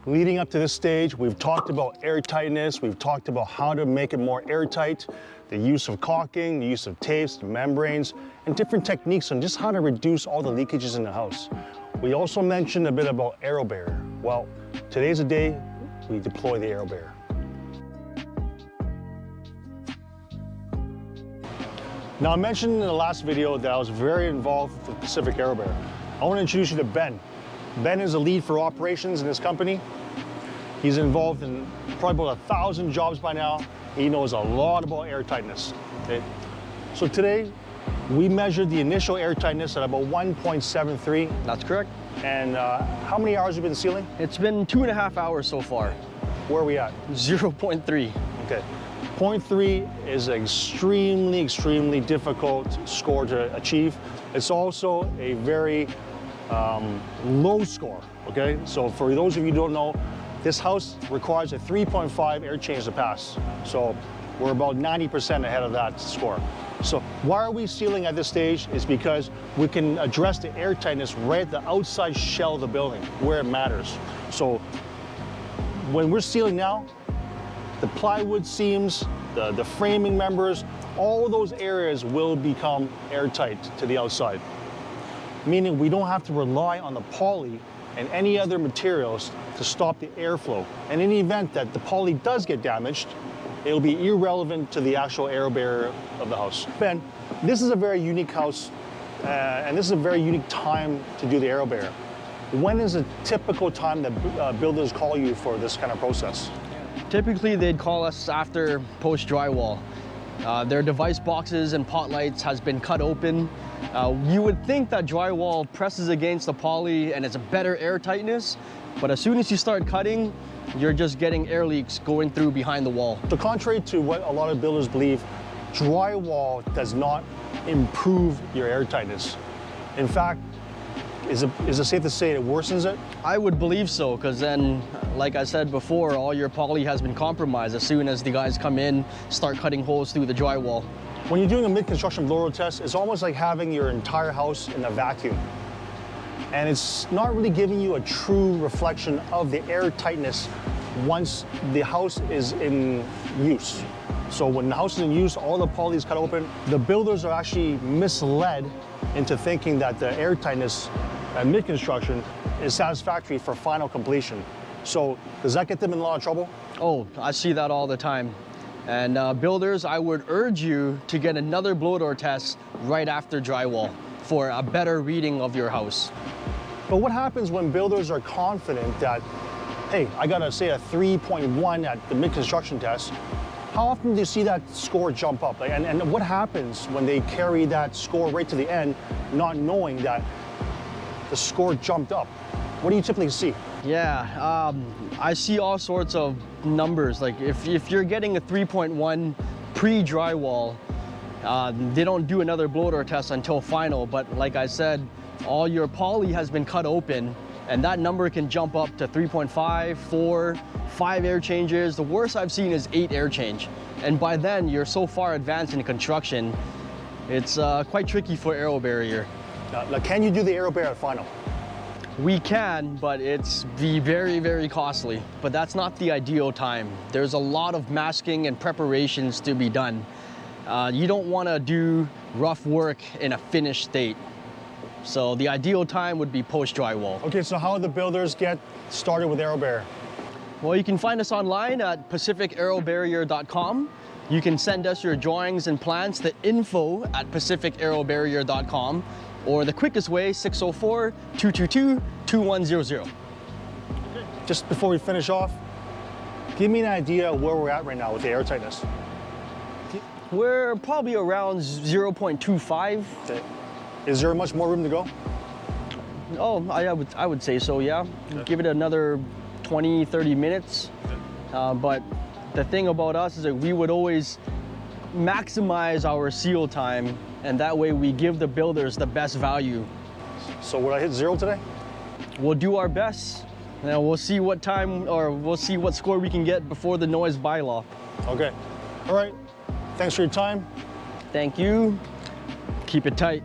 Leading up to this stage, we've talked about air tightness, we've talked about how to make it more airtight, the use of caulking, the use of tapes, membranes, and different techniques on just how to reduce all the leakages in the house. We also mentioned a bit about AeroBarrier. Well, today's the day we deploy the AeroBarrier. Now, I mentioned in the last video that I was very involved with Pacific AeroBarrier. I want to introduce you to Ben. Ben is the lead for operations in this company. He's involved in probably about 1,000 jobs by now. He knows a lot about air tightness. Okay? So today, we measured the initial air tightness at about 1.73. That's correct. And how many hours have you been sealing? It's been 2.5 hours so far. Where are we at? 0.3. Okay. 0.3 is an extremely, extremely difficult score to achieve. It's also a very low score, okay? So for those of you who don't know, this house requires a 3.5 air change to pass. So we're about 90% ahead of that score. So why are we sealing at this stage? Is because we can address the air tightness right at the outside shell of the building, where it matters. So when we're sealing now, the plywood seams, the framing members, all those areas will become airtight to the outside. Meaning we don't have to rely on the poly and any other materials to stop the airflow. And in the event that the poly does get damaged, it'll be irrelevant to the actual air barrier of the house. Ben, this is a very unique house, and this is a very unique time to do the AeroBarrier. When is a typical time that builders call you for this kind of process? Typically, they'd call us after post drywall. Their device boxes and pot lights has been cut open. You would think that drywall presses against the poly and it's a better air tightness, but as soon as you start cutting, you're just getting air leaks going through behind the wall. So contrary to what a lot of builders believe, drywall does not improve your air tightness. In fact, is it safe to say it worsens it? I would believe so, because then, like I said before, all your poly has been compromised as soon as the guys come in, start cutting holes through the drywall. When you're doing a mid-construction blow-roll test, it's almost like having your entire house in a vacuum. And it's not really giving you a true reflection of the air tightness once the house is in use. So when the house is in use, all the poly is cut open. The builders are actually misled into thinking that the air tightness at mid-construction is satisfactory for final completion. So does that get them in a lot of trouble? Oh, I see that all the time. And builders, I would urge you to get another blow-door test right after drywall for a better reading of your house. But what happens when builders are confident that, hey, I got to say a 3.1 at the mid-construction test? How often do you see that score jump up? And what happens when they carry that score right to the end, not knowing that the score jumped up? What do you typically see? Yeah, I see all sorts of numbers. Like if you're getting a 3.1 pre-drywall, they don't do another blow-door test until final. But like I said, all your poly has been cut open, and that number can jump up to 3.5, 4, 5 air changes. The worst I've seen is 8 air change. And by then, you're so far advanced in construction, it's quite tricky for AeroBarrier. Now, can you do the AeroBarrier at final? We can, but it's very, very costly. But that's not the ideal time. There's a lot of masking and preparations to be done. You don't want to do rough work in a finished state. So the ideal time would be post-drywall. Okay, so how do the builders get started with AeroBarrier? Well, you can find us online at pacificaerobarrier.com. You can send us your drawings and plans to info@pacificaerobarrier.com, or the quickest way, 604-222-2100. Okay. Just before we finish off, give me an idea of where we're at right now with the air tightness. We're probably around 0.25. Okay. Is there much more room to go? Oh, I would say so, yeah. Okay. Give it another 20, 30 minutes. But the thing about us is that we would always maximize our seal time, and that way we give the builders the best value. So would I hit 0 today? We'll do our best, and we'll see what time, or we'll see what score we can get before the noise bylaw. Okay. All right. Thanks for your time. Thank you. Keep it tight.